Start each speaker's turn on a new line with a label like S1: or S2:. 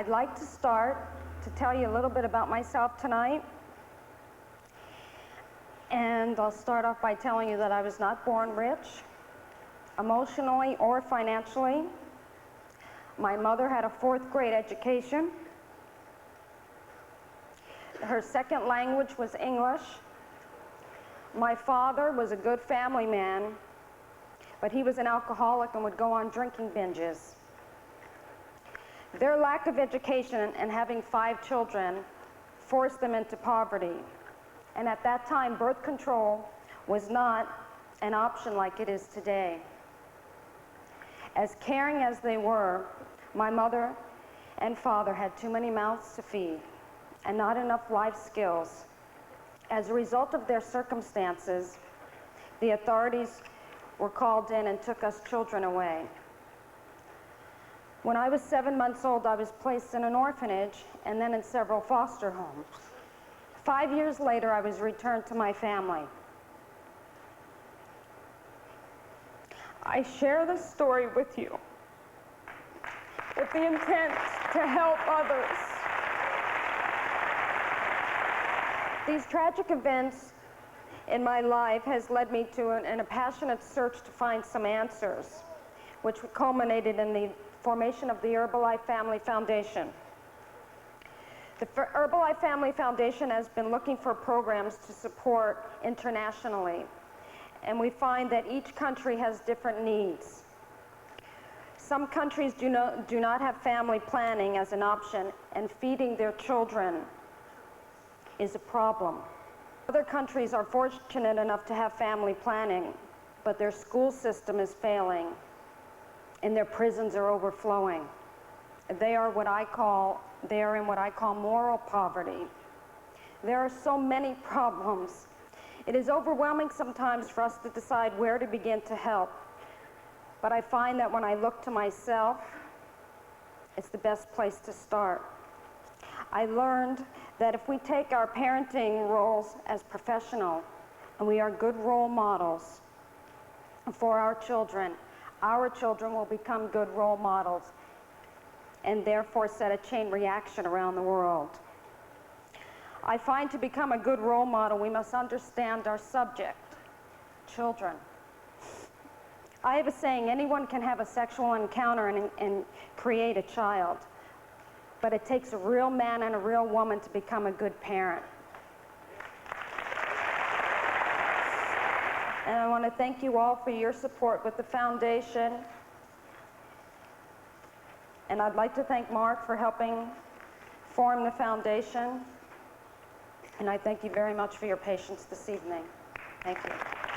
S1: I'd like to start to tell you a little bit about myself tonight. And I'll start off by telling you that I was not born rich, emotionally or financially. My mother had a fourth-grade education. Her second language was English. My father was a good family man, but he was an alcoholic and would go on drinking binges. Their lack of education and having 5 children forced them into poverty. And at that time, birth control was not an option like it is today. As caring as they were, my mother and father had too many mouths to feed and not enough life skills. As a result of their circumstances, the authorities were called in and took us children away. When I was 7 months old, I was placed in an orphanage and then in several foster homes. 5 years later, I was returned to my family. I share this story with you with the intent to help others. These tragic events in my life has led me to a passionate search to find some answers, which culminated in the formation of the Herbalife Family Foundation. The Herbalife Family Foundation has been looking for programs to support internationally, and we find that each country has different needs. Some countries do not have family planning as an option, and feeding their children is a problem. Other countries are fortunate enough to have family planning, but their school system is failing, and their prisons are overflowing. They are in what I call moral poverty. There are so many problems. It is overwhelming sometimes for us to decide where to begin to help. But I find that when I look to myself, it's the best place to start. I learned that if we take our parenting roles as professional and we are good role models for our children will become good role models and therefore set a chain reaction around the world. I find to become a good role model, we must understand our subject, children. I have a saying, anyone can have a sexual encounter and create a child, but it takes a real man and a real woman to become a good parent. And I want to thank you all for your support with the foundation. And I'd like to thank Mark for helping form the foundation. And I thank you very much for your patience this evening. Thank you.